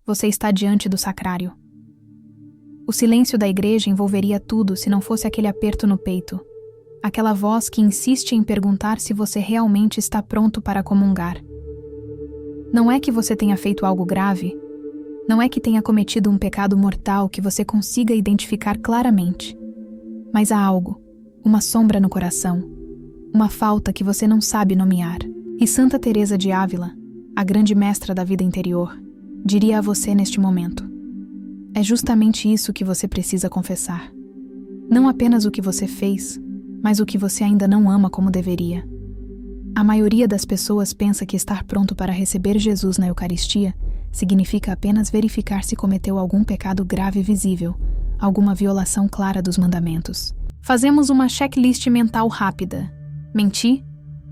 você está diante do sacrário. O silêncio da igreja envolveria tudo se não fosse aquele aperto no peito, aquela voz que insiste em perguntar se você realmente está pronto para comungar. Não é que você tenha feito algo grave, não é que tenha cometido um pecado mortal que você consiga identificar claramente, mas há algo, uma sombra no coração, uma falta que você não sabe nomear. E Santa Teresa de Ávila, a grande mestra da vida interior, diria a você neste momento: é justamente isso que você precisa confessar. Não apenas o que você fez, mas o que você ainda não ama como deveria. A maioria das pessoas pensa que estar pronto para receber Jesus na Eucaristia significa apenas verificar se cometeu algum pecado grave visível, alguma violação clara dos mandamentos. Fazemos uma checklist mental rápida. Menti?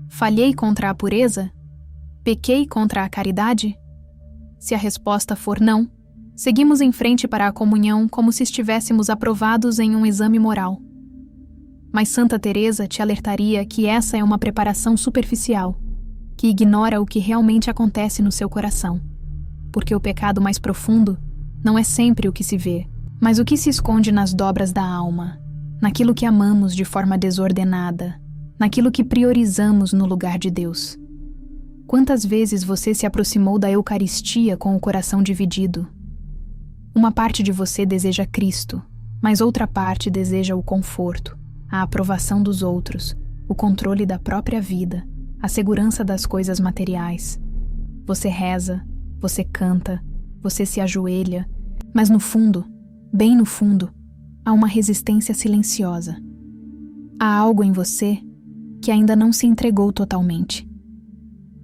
Falhei contra a pureza? Pequei contra a caridade? Se a resposta for não, seguimos em frente para a comunhão como se estivéssemos aprovados em um exame moral. Mas Santa Teresa te alertaria que essa é uma preparação superficial, que ignora o que realmente acontece no seu coração. Porque o pecado mais profundo não é sempre o que se vê, mas o que se esconde nas dobras da alma, naquilo que amamos de forma desordenada, naquilo que priorizamos no lugar de Deus. Quantas vezes você se aproximou da Eucaristia com o coração dividido? Uma parte de você deseja Cristo, mas outra parte deseja o conforto, a aprovação dos outros, o controle da própria vida, a segurança das coisas materiais. Você reza, você canta, você se ajoelha, mas no fundo, bem no fundo, há uma resistência silenciosa. Há algo em você que ainda não se entregou totalmente.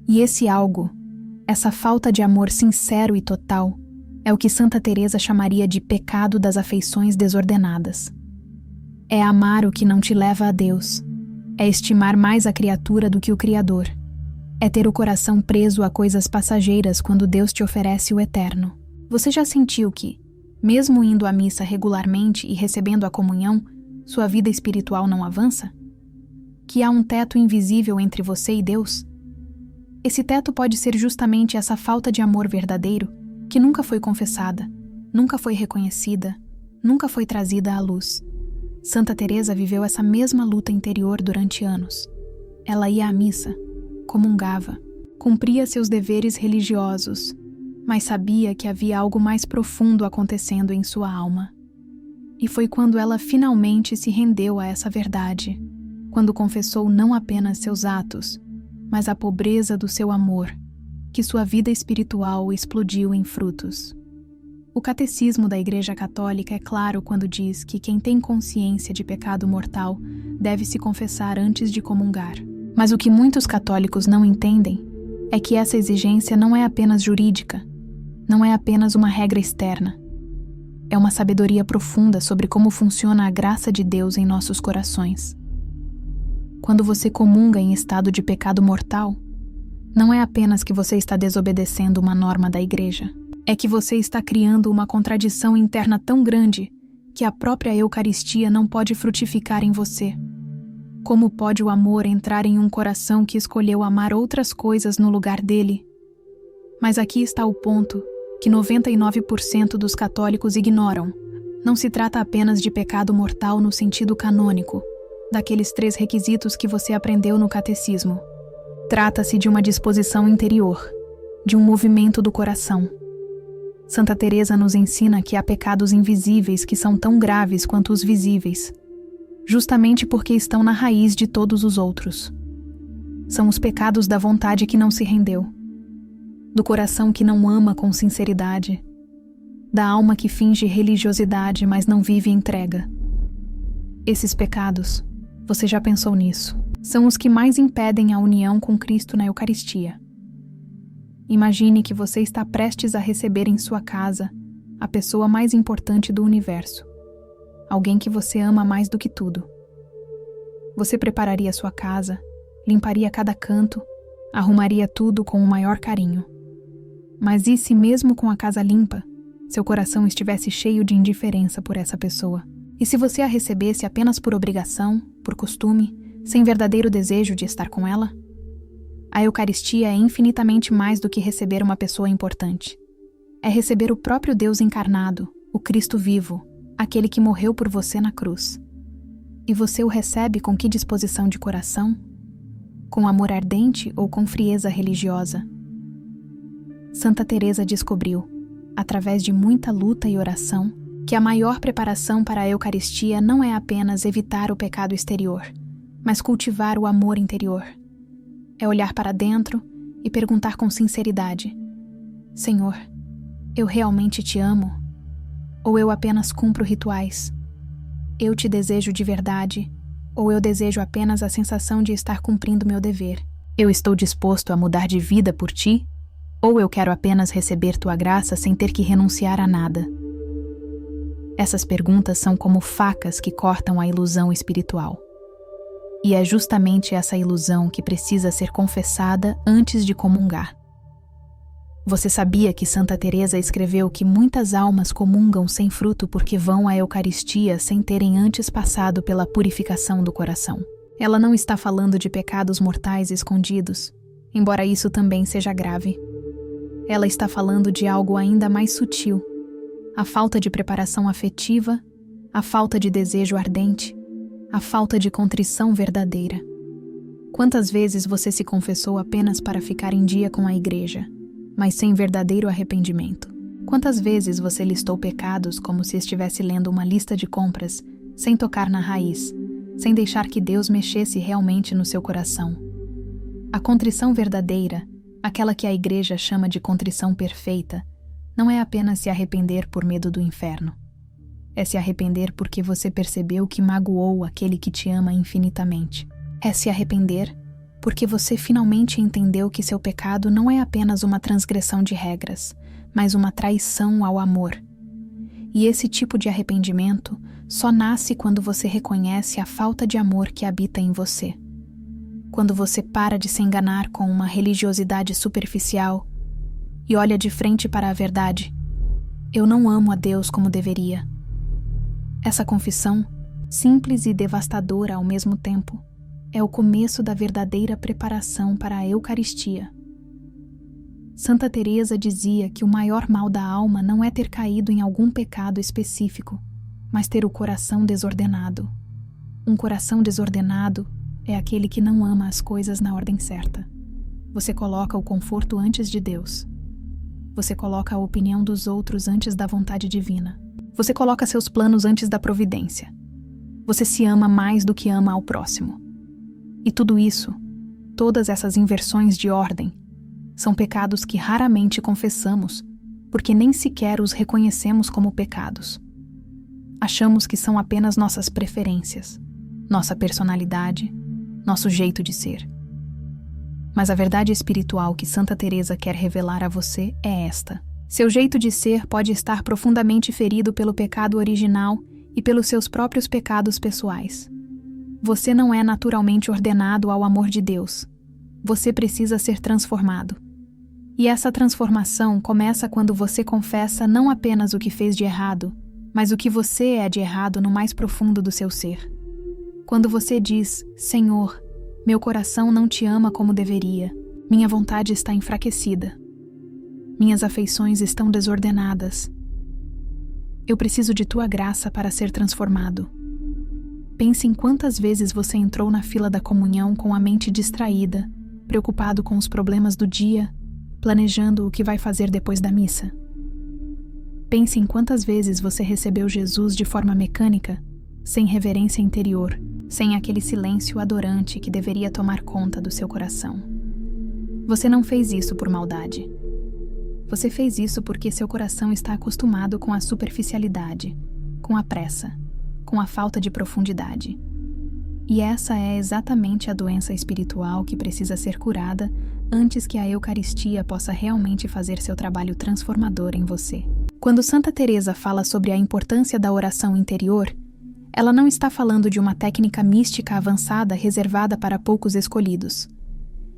E esse algo, essa falta de amor sincero e total, é o que Santa Teresa chamaria de pecado das afeições desordenadas. É amar o que não te leva a Deus, é estimar mais a criatura do que o Criador, é ter o coração preso a coisas passageiras quando Deus te oferece o eterno. Você já sentiu que, mesmo indo à missa regularmente e recebendo a comunhão, sua vida espiritual não avança? Que há um teto invisível entre você e Deus? Esse teto pode ser justamente essa falta de amor verdadeiro que nunca foi confessada, nunca foi reconhecida, nunca foi trazida à luz. Santa Teresa viveu essa mesma luta interior durante anos. Ela ia à missa, comungava, cumpria seus deveres religiosos, mas sabia que havia algo mais profundo acontecendo em sua alma. E foi quando ela finalmente se rendeu a essa verdade, quando confessou não apenas seus atos, mas a pobreza do seu amor, que sua vida espiritual explodiu em frutos. O Catecismo da Igreja Católica é claro quando diz que quem tem consciência de pecado mortal deve se confessar antes de comungar. Mas o que muitos católicos não entendem é que essa exigência não é apenas jurídica, não é apenas uma regra externa. É uma sabedoria profunda sobre como funciona a graça de Deus em nossos corações. Quando você comunga em estado de pecado mortal, não é apenas que você está desobedecendo uma norma da Igreja, é que você está criando uma contradição interna tão grande que a própria Eucaristia não pode frutificar em você. Como pode o amor entrar em um coração que escolheu amar outras coisas no lugar dele? Mas aqui está o ponto que 99% dos católicos ignoram. Não se trata apenas de pecado mortal no sentido canônico, daqueles 3 requisitos que você aprendeu no catecismo. Trata-se de uma disposição interior, de um movimento do coração. Santa Teresa nos ensina que há pecados invisíveis que são tão graves quanto os visíveis, justamente porque estão na raiz de todos os outros. São os pecados da vontade que não se rendeu, do coração que não ama com sinceridade, da alma que finge religiosidade, mas não vive entrega. Esses pecados, você já pensou nisso, são os que mais impedem a união com Cristo na Eucaristia. Imagine que você está prestes a receber em sua casa a pessoa mais importante do universo, alguém que você ama mais do que tudo. Você prepararia sua casa, limparia cada canto, arrumaria tudo com o maior carinho. Mas e se mesmo com a casa limpa, seu coração estivesse cheio de indiferença por essa pessoa? E se você a recebesse apenas por obrigação, por costume, sem verdadeiro desejo de estar com ela? A Eucaristia é infinitamente mais do que receber uma pessoa importante. É receber o próprio Deus encarnado, o Cristo vivo, aquele que morreu por você na cruz. E você o recebe com que disposição de coração? Com amor ardente ou com frieza religiosa? Santa Teresa descobriu, através de muita luta e oração, que a maior preparação para a Eucaristia não é apenas evitar o pecado exterior, mas cultivar o amor interior. É olhar para dentro e perguntar com sinceridade: Senhor, eu realmente te amo? Ou eu apenas cumpro rituais? Eu te desejo de verdade, ou eu desejo apenas a sensação de estar cumprindo meu dever? Eu estou disposto a mudar de vida por ti? Ou eu quero apenas receber tua graça sem ter que renunciar a nada? Essas perguntas são como facas que cortam a ilusão espiritual. E é justamente essa ilusão que precisa ser confessada antes de comungar. Você sabia que Santa Teresa escreveu que muitas almas comungam sem fruto porque vão à Eucaristia sem terem antes passado pela purificação do coração? Ela não está falando de pecados mortais escondidos, embora isso também seja grave. Ela está falando de algo ainda mais sutil: a falta de preparação afetiva, a falta de desejo ardente, a falta de contrição verdadeira. Quantas vezes você se confessou apenas para ficar em dia com a igreja, mas sem verdadeiro arrependimento? Quantas vezes você listou pecados como se estivesse lendo uma lista de compras, sem tocar na raiz, sem deixar que Deus mexesse realmente no seu coração? A contrição verdadeira, aquela que a igreja chama de contrição perfeita, não é apenas se arrepender por medo do inferno. É se arrepender porque você percebeu que magoou aquele que te ama infinitamente. É se arrepender porque você finalmente entendeu que seu pecado não é apenas uma transgressão de regras, mas uma traição ao amor. E esse tipo de arrependimento só nasce quando você reconhece a falta de amor que habita em você. Quando você para de se enganar com uma religiosidade superficial e olha de frente para a verdade: eu não amo a Deus como deveria. Essa confissão, simples e devastadora ao mesmo tempo, é o começo da verdadeira preparação para a Eucaristia. Santa Teresa dizia que o maior mal da alma não é ter caído em algum pecado específico, mas ter o coração desordenado. Um coração desordenado é aquele que não ama as coisas na ordem certa. Você coloca o conforto antes de Deus. Você coloca a opinião dos outros antes da vontade divina. Você coloca seus planos antes da providência. Você se ama mais do que ama ao próximo. E tudo isso, todas essas inversões de ordem, são pecados que raramente confessamos, porque nem sequer os reconhecemos como pecados. Achamos que são apenas nossas preferências, nossa personalidade, nosso jeito de ser. Mas a verdade espiritual que Santa Teresa quer revelar a você é esta: seu jeito de ser pode estar profundamente ferido pelo pecado original e pelos seus próprios pecados pessoais. Você não é naturalmente ordenado ao amor de Deus. Você precisa ser transformado. E essa transformação começa quando você confessa não apenas o que fez de errado, mas o que você é de errado no mais profundo do seu ser. Quando você diz: Senhor, meu coração não te ama como deveria, minha vontade está enfraquecida. Minhas afeições estão desordenadas. Eu preciso de tua graça para ser transformado. Pense em quantas vezes você entrou na fila da comunhão com a mente distraída, preocupado com os problemas do dia, planejando o que vai fazer depois da missa. Pense em quantas vezes você recebeu Jesus de forma mecânica, sem reverência interior, sem aquele silêncio adorante que deveria tomar conta do seu coração. Você não fez isso por maldade. Você fez isso porque seu coração está acostumado com a superficialidade, com a pressa, com a falta de profundidade. E essa é exatamente a doença espiritual que precisa ser curada antes que a Eucaristia possa realmente fazer seu trabalho transformador em você. Quando Santa Teresa fala sobre a importância da oração interior, ela não está falando de uma técnica mística avançada reservada para poucos escolhidos.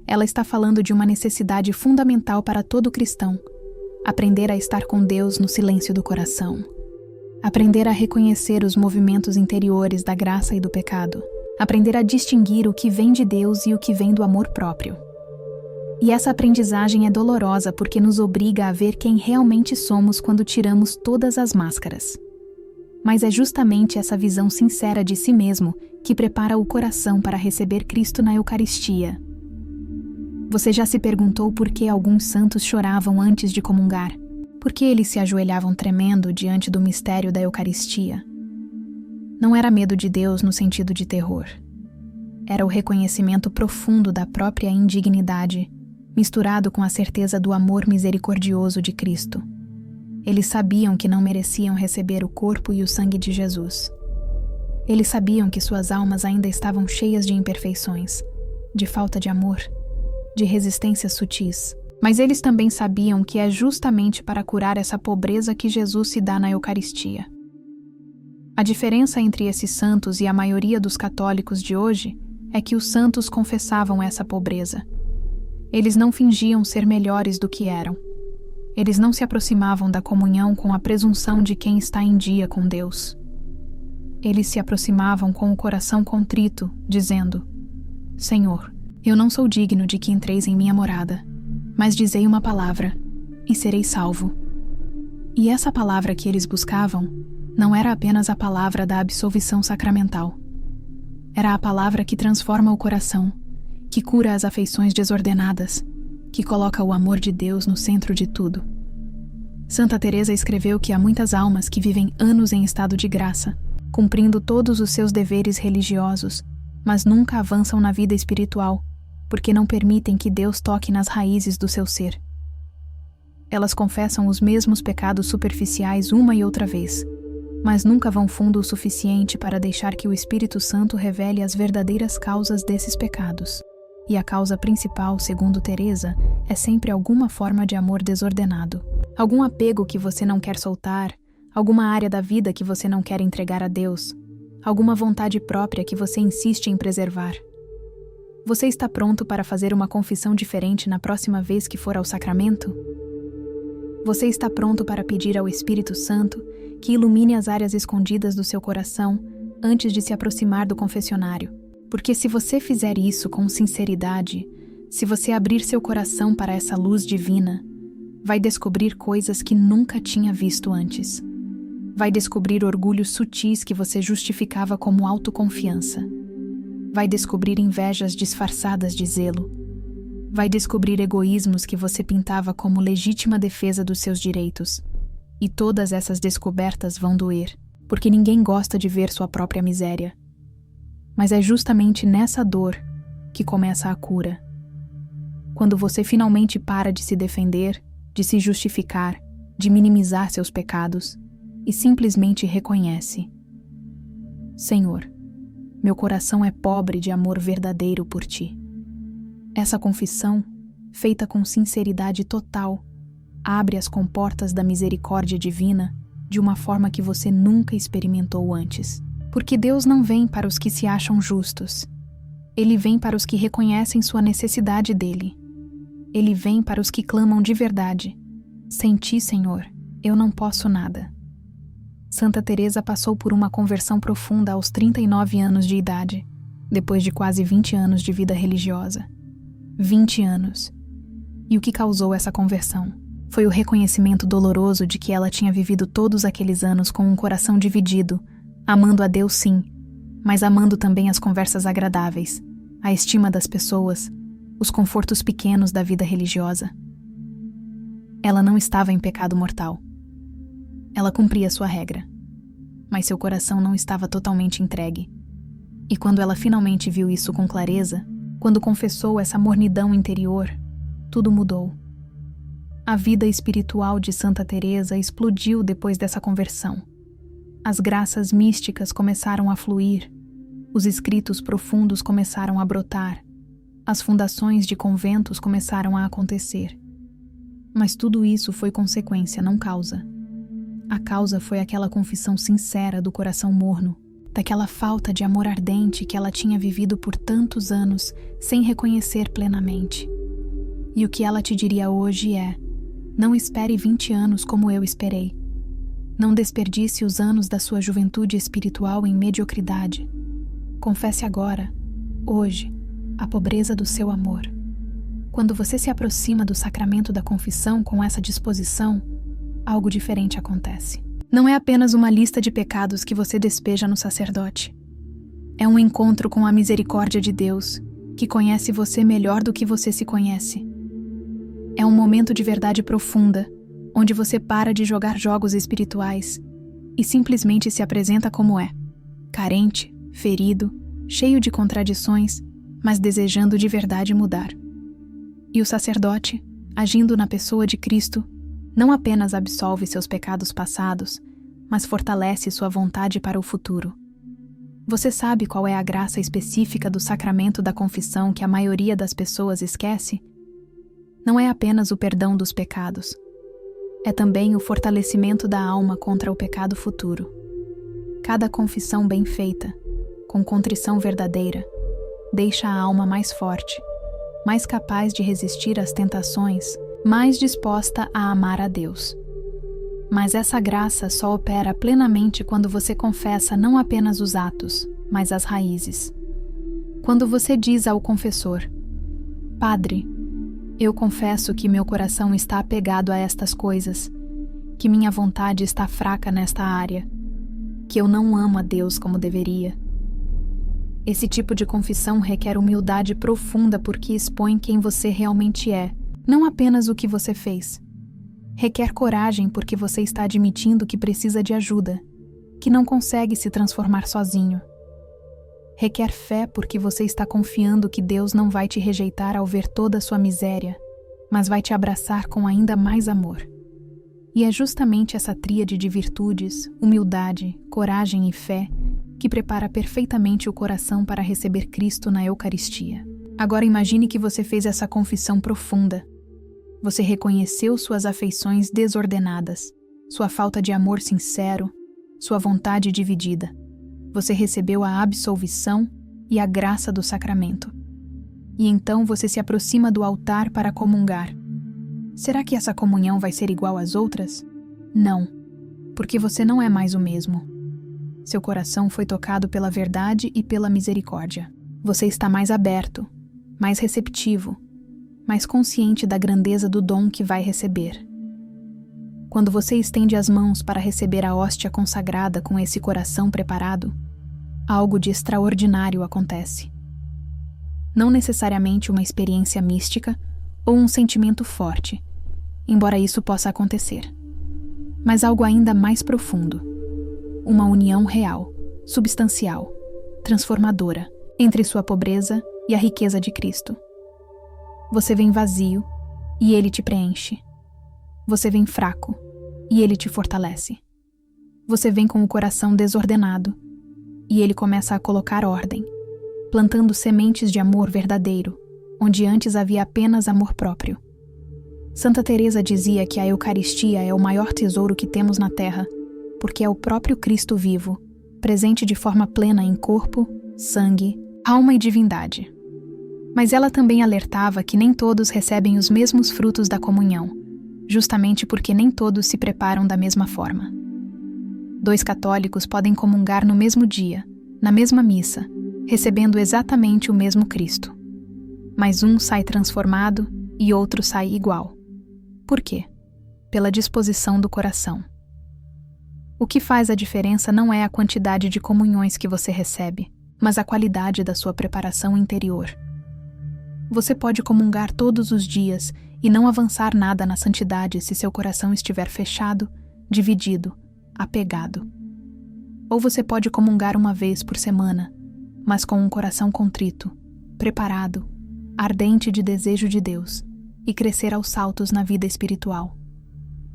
Ela está falando de uma necessidade fundamental para todo cristão: aprender a estar com Deus no silêncio do coração. Aprender a reconhecer os movimentos interiores da graça e do pecado. Aprender a distinguir o que vem de Deus e o que vem do amor próprio. E essa aprendizagem é dolorosa porque nos obriga a ver quem realmente somos quando tiramos todas as máscaras. Mas é justamente essa visão sincera de si mesmo que prepara o coração para receber Cristo na Eucaristia. Você já se perguntou por que alguns santos choravam antes de comungar? Por que eles se ajoelhavam tremendo diante do mistério da Eucaristia? Não era medo de Deus no sentido de terror. Era o reconhecimento profundo da própria indignidade, misturado com a certeza do amor misericordioso de Cristo. Eles sabiam que não mereciam receber o corpo e o sangue de Jesus. Eles sabiam que suas almas ainda estavam cheias de imperfeições, de falta de amor, de resistências sutis. Mas eles também sabiam que é justamente para curar essa pobreza que Jesus se dá na Eucaristia. A diferença entre esses santos e a maioria dos católicos de hoje é que os santos confessavam essa pobreza. Eles não fingiam ser melhores do que eram. Eles não se aproximavam da comunhão com a presunção de quem está em dia com Deus. Eles se aproximavam com o coração contrito, dizendo: Senhor, eu não sou digno de que entreis em minha morada, mas dizei uma palavra, e serei salvo. E essa palavra que eles buscavam não era apenas a palavra da absolvição sacramental. Era a palavra que transforma o coração, que cura as afeições desordenadas, que coloca o amor de Deus no centro de tudo. Santa Teresa escreveu que há muitas almas que vivem anos em estado de graça, cumprindo todos os seus deveres religiosos, mas nunca avançam na vida espiritual, porque não permitem que Deus toque nas raízes do seu ser. Elas confessam os mesmos pecados superficiais uma e outra vez, mas nunca vão fundo o suficiente para deixar que o Espírito Santo revele as verdadeiras causas desses pecados. E a causa principal, segundo Teresa, é sempre alguma forma de amor desordenado. Algum apego que você não quer soltar, alguma área da vida que você não quer entregar a Deus, alguma vontade própria que você insiste em preservar. Você está pronto para fazer uma confissão diferente na próxima vez que for ao sacramento? Você está pronto para pedir ao Espírito Santo que ilumine as áreas escondidas do seu coração antes de se aproximar do confessionário? Porque se você fizer isso com sinceridade, se você abrir seu coração para essa luz divina, vai descobrir coisas que nunca tinha visto antes. Vai descobrir orgulhos sutis que você justificava como autoconfiança. Vai descobrir invejas disfarçadas de zelo. Vai descobrir egoísmos que você pintava como legítima defesa dos seus direitos. E todas essas descobertas vão doer, porque ninguém gosta de ver sua própria miséria. Mas é justamente nessa dor que começa a cura. Quando você finalmente para de se defender, de se justificar, de minimizar seus pecados e simplesmente reconhece: Senhor, meu coração é pobre de amor verdadeiro por ti. Essa confissão, feita com sinceridade total, abre as comportas da misericórdia divina de uma forma que você nunca experimentou antes. Porque Deus não vem para os que se acham justos. Ele vem para os que reconhecem sua necessidade dele. Ele vem para os que clamam de verdade: sem ti, Senhor, eu não posso nada. Santa Teresa passou por uma conversão profunda aos 39 anos de idade, depois de quase 20 anos de vida religiosa. 20 anos. E o que causou essa conversão? Foi o reconhecimento doloroso de que ela tinha vivido todos aqueles anos com um coração dividido, amando a Deus sim, mas amando também as conversas agradáveis, a estima das pessoas, os confortos pequenos da vida religiosa. Ela não estava em pecado mortal. Ela cumpria sua regra, mas seu coração não estava totalmente entregue. E quando ela finalmente viu isso com clareza, quando confessou essa mornidão interior, tudo mudou. A vida espiritual de Santa Teresa explodiu depois dessa conversão. As graças místicas começaram a fluir, os escritos profundos começaram a brotar, as fundações de conventos começaram a acontecer. Mas tudo isso foi consequência, não causa. A causa foi aquela confissão sincera do coração morno, daquela falta de amor ardente que ela tinha vivido por tantos anos sem reconhecer plenamente. E o que ela te diria hoje é: não espere 20 anos como eu esperei. Não desperdice os anos da sua juventude espiritual em mediocridade. Confesse agora, hoje, a pobreza do seu amor. Quando você se aproxima do sacramento da confissão com essa disposição, algo diferente acontece. Não é apenas uma lista de pecados que você despeja no sacerdote. É um encontro com a misericórdia de Deus, que conhece você melhor do que você se conhece. É um momento de verdade profunda, onde você para de jogar jogos espirituais e simplesmente se apresenta como é, carente, ferido, cheio de contradições, mas desejando de verdade mudar. E o sacerdote, agindo na pessoa de Cristo, não apenas absolve seus pecados passados, mas fortalece sua vontade para o futuro. Você sabe qual é a graça específica do sacramento da confissão que a maioria das pessoas esquece? Não é apenas o perdão dos pecados. É também o fortalecimento da alma contra o pecado futuro. Cada confissão bem feita, com contrição verdadeira, deixa a alma mais forte, mais capaz de resistir às tentações, mais disposta a amar a Deus. Mas essa graça só opera plenamente quando você confessa não apenas os atos, mas as raízes. Quando você diz ao confessor: Padre, eu confesso que meu coração está apegado a estas coisas, que minha vontade está fraca nesta área, que eu não amo a Deus como deveria. Esse tipo de confissão requer humildade profunda porque expõe quem você realmente é, não apenas o que você fez. Requer coragem porque você está admitindo que precisa de ajuda, que não consegue se transformar sozinho. Requer fé porque você está confiando que Deus não vai te rejeitar ao ver toda a sua miséria, mas vai te abraçar com ainda mais amor. E é justamente essa tríade de virtudes, humildade, coragem e fé, que prepara perfeitamente o coração para receber Cristo na Eucaristia. Agora imagine que você fez essa confissão profunda. Você reconheceu suas afeições desordenadas, sua falta de amor sincero, sua vontade dividida. Você recebeu a absolvição e a graça do sacramento. E então você se aproxima do altar para comungar. Será que essa comunhão vai ser igual às outras? Não, porque você não é mais o mesmo. Seu coração foi tocado pela verdade e pela misericórdia. Você está mais aberto, mais receptivo, mais consciente da grandeza do dom que vai receber. Quando você estende as mãos para receber a hóstia consagrada com esse coração preparado, algo de extraordinário acontece. Não necessariamente uma experiência mística ou um sentimento forte, embora isso possa acontecer, mas algo ainda mais profundo. Uma união real, substancial, transformadora, entre sua pobreza e a riqueza de Cristo. Você vem vazio e Ele te preenche. Você vem fraco e Ele te fortalece. Você vem com o coração desordenado e Ele começa a colocar ordem, plantando sementes de amor verdadeiro, onde antes havia apenas amor próprio. Santa Teresa dizia que a Eucaristia é o maior tesouro que temos na terra, porque é o próprio Cristo vivo, presente de forma plena em corpo, sangue, alma e divindade. Mas ela também alertava que nem todos recebem os mesmos frutos da comunhão, justamente porque nem todos se preparam da mesma forma. 2 católicos podem comungar no mesmo dia, na mesma missa, recebendo exatamente o mesmo Cristo. Mas um sai transformado e outro sai igual. Por quê? Pela disposição do coração. O que faz a diferença não é a quantidade de comunhões que você recebe, mas a qualidade da sua preparação interior. Você pode comungar todos os dias e não avançar nada na santidade se seu coração estiver fechado, dividido, apegado. Ou você pode comungar uma vez por semana, mas com um coração contrito, preparado, ardente de desejo de Deus, e crescer aos saltos na vida espiritual.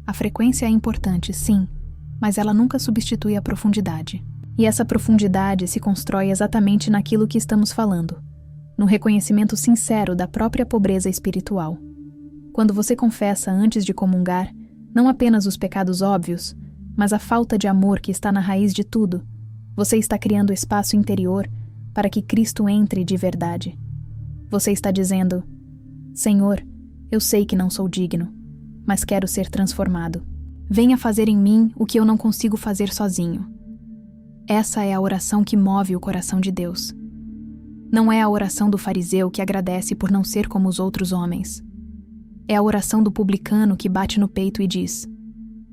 A frequência é importante, sim, mas ela nunca substitui a profundidade. E essa profundidade se constrói exatamente naquilo que estamos falando, no reconhecimento sincero da própria pobreza espiritual. Quando você confessa antes de comungar, não apenas os pecados óbvios, mas a falta de amor que está na raiz de tudo, você está criando espaço interior para que Cristo entre de verdade. Você está dizendo: Senhor, eu sei que não sou digno, mas quero ser transformado. Venha fazer em mim o que eu não consigo fazer sozinho. Essa é a oração que move o coração de Deus. Não é a oração do fariseu que agradece por não ser como os outros homens. É a oração do publicano que bate no peito e diz: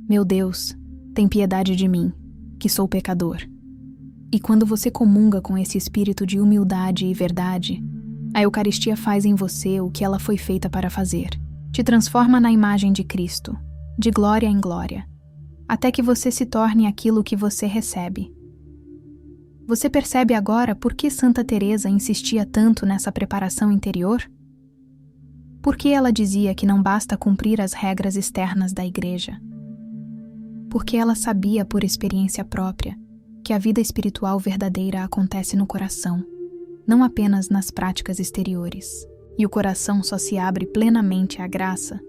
Meu Deus, tem piedade de mim, que sou pecador. E quando você comunga com esse espírito de humildade e verdade, a Eucaristia faz em você o que ela foi feita para fazer. Te transforma na imagem de Cristo, de glória em glória, até que você se torne aquilo que você recebe. Você percebe agora por que Santa Teresa insistia tanto nessa preparação interior? Por que ela dizia que não basta cumprir as regras externas da Igreja? Porque ela sabia por experiência própria que a vida espiritual verdadeira acontece no coração, não apenas nas práticas exteriores. E o coração só se abre plenamente à graça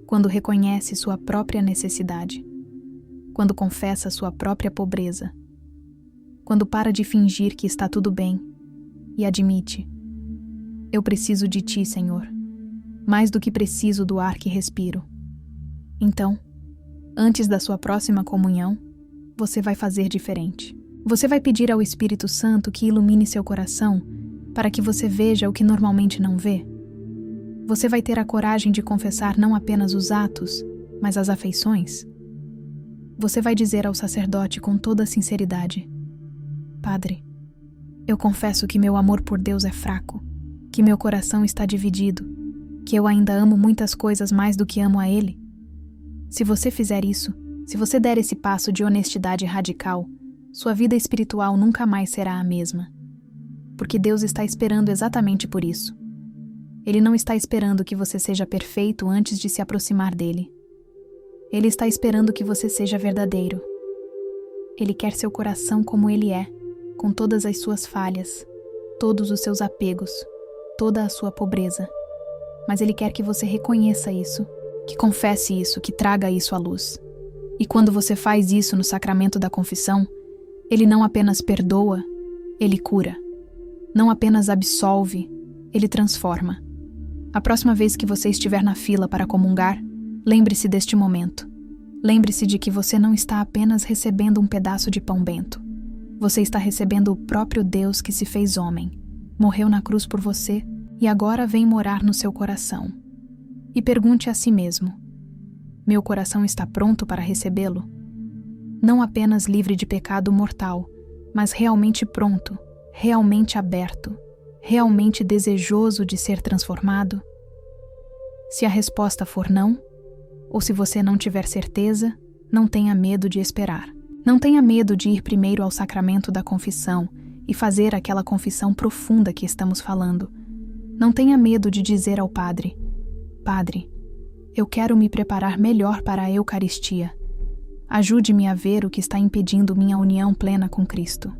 quando reconhece sua própria necessidade, quando confessa sua própria pobreza, quando para de fingir que está tudo bem e admite: Eu preciso de ti, Senhor, mais do que preciso do ar que respiro. Então, antes da sua próxima comunhão, você vai fazer diferente. Você vai pedir ao Espírito Santo que ilumine seu coração para que você veja o que normalmente não vê. Você vai ter a coragem de confessar não apenas os atos, mas as afeições. Você vai dizer ao sacerdote com toda a sinceridade: Padre, eu confesso que meu amor por Deus é fraco, que meu coração está dividido, que eu ainda amo muitas coisas mais do que amo a Ele. Se você fizer isso, se você der esse passo de honestidade radical, sua vida espiritual nunca mais será a mesma. Porque Deus está esperando exatamente por isso. Ele não está esperando que você seja perfeito antes de se aproximar dele. Ele está esperando que você seja verdadeiro. Ele quer seu coração como ele é, com todas as suas falhas, todos os seus apegos, toda a sua pobreza. Mas ele quer que você reconheça isso, que confesse isso, que traga isso à luz. E quando você faz isso no sacramento da confissão, ele não apenas perdoa, ele cura. Não apenas absolve, ele transforma. A próxima vez que você estiver na fila para comungar, lembre-se deste momento. Lembre-se de que você não está apenas recebendo um pedaço de pão bento. Você está recebendo o próprio Deus que se fez homem, morreu na cruz por você e agora vem morar no seu coração. E pergunte a si mesmo: meu coração está pronto para recebê-lo? Não apenas livre de pecado mortal, mas realmente pronto, realmente aberto, realmente desejoso de ser transformado? Se a resposta for não, ou se você não tiver certeza, não tenha medo de esperar. Não tenha medo de ir primeiro ao sacramento da confissão e fazer aquela confissão profunda que estamos falando. Não tenha medo de dizer ao Padre: Padre, eu quero me preparar melhor para a Eucaristia. Ajude-me a ver o que está impedindo minha união plena com Cristo.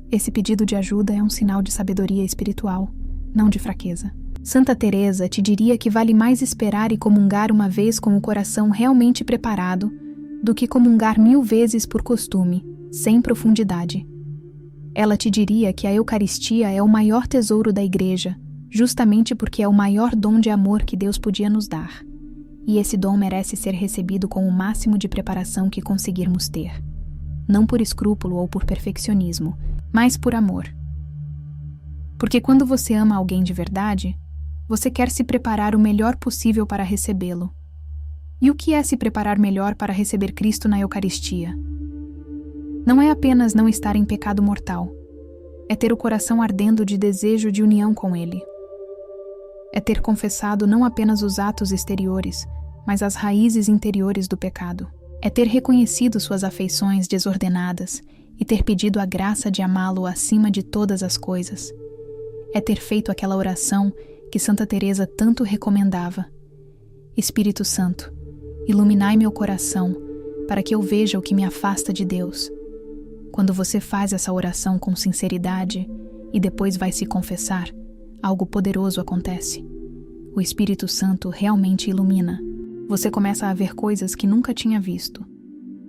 Esse pedido de ajuda é um sinal de sabedoria espiritual, não de fraqueza. Santa Teresa te diria que vale mais esperar e comungar uma vez com o coração realmente preparado do que comungar 1000 vezes por costume, sem profundidade. Ela te diria que a Eucaristia é o maior tesouro da Igreja, justamente porque é o maior dom de amor que Deus podia nos dar. E esse dom merece ser recebido com o máximo de preparação que conseguirmos ter. Não por escrúpulo ou por perfeccionismo, mas por amor. Porque quando você ama alguém de verdade, você quer se preparar o melhor possível para recebê-lo. E o que é se preparar melhor para receber Cristo na Eucaristia? Não é apenas não estar em pecado mortal. É ter o coração ardendo de desejo de união com Ele. É ter confessado não apenas os atos exteriores, mas as raízes interiores do pecado. É ter reconhecido suas afeições desordenadas e ter pedido a graça de amá-lo acima de todas as coisas. É ter feito aquela oração que Santa Teresa tanto recomendava: Espírito Santo, iluminai meu coração para que eu veja o que me afasta de Deus. Quando você faz essa oração com sinceridade e depois vai se confessar, algo poderoso acontece. O Espírito Santo realmente ilumina. Você começa a ver coisas que nunca tinha visto.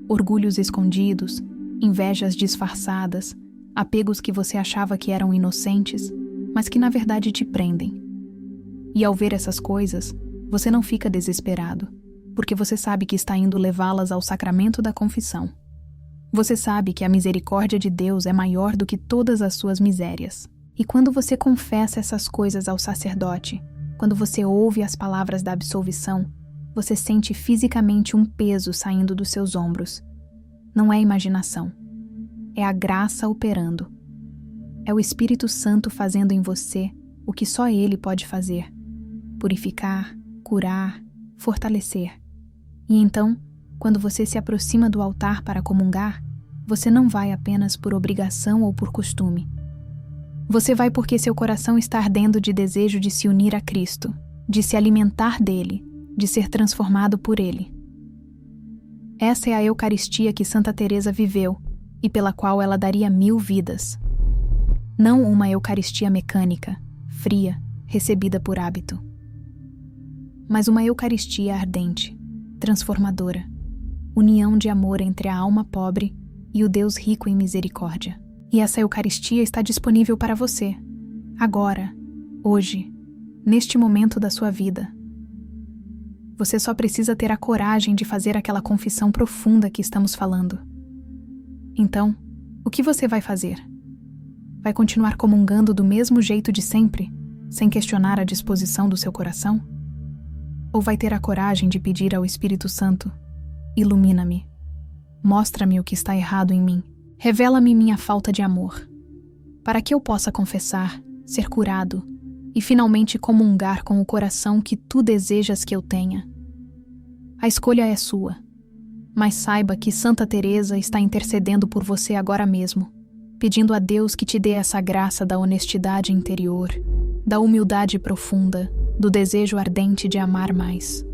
Orgulhos escondidos, invejas disfarçadas, apegos que você achava que eram inocentes, mas que na verdade te prendem. E ao ver essas coisas, você não fica desesperado, porque você sabe que está indo levá-las ao sacramento da confissão. Você sabe que a misericórdia de Deus é maior do que todas as suas misérias. E quando você confessa essas coisas ao sacerdote, quando você ouve as palavras da absolvição, você sente fisicamente um peso saindo dos seus ombros. Não é imaginação. É a graça operando. É o Espírito Santo fazendo em você o que só Ele pode fazer: purificar, curar, fortalecer. E então, quando você se aproxima do altar para comungar, você não vai apenas por obrigação ou por costume. Você vai porque seu coração está ardendo de desejo de se unir a Cristo, de se alimentar dele, de ser transformado por ele. Essa é a Eucaristia que Santa Teresa viveu e pela qual ela daria 1000 vidas. Não uma Eucaristia mecânica, fria, recebida por hábito, mas uma Eucaristia ardente, transformadora, união de amor entre a alma pobre e o Deus rico em misericórdia. E essa Eucaristia está disponível para você, agora, hoje, neste momento da sua vida. Você só precisa ter a coragem de fazer aquela confissão profunda que estamos falando. Então, o que você vai fazer? Vai continuar comungando do mesmo jeito de sempre, sem questionar a disposição do seu coração? Ou vai ter a coragem de pedir ao Espírito Santo: ilumina-me, mostra-me o que está errado em mim, revela-me minha falta de amor, para que eu possa confessar, ser curado e finalmente comungar com o coração que tu desejas que eu tenha. A escolha é sua, mas saiba que Santa Teresa está intercedendo por você agora mesmo, pedindo a Deus que te dê essa graça da honestidade interior, da humildade profunda, do desejo ardente de amar mais.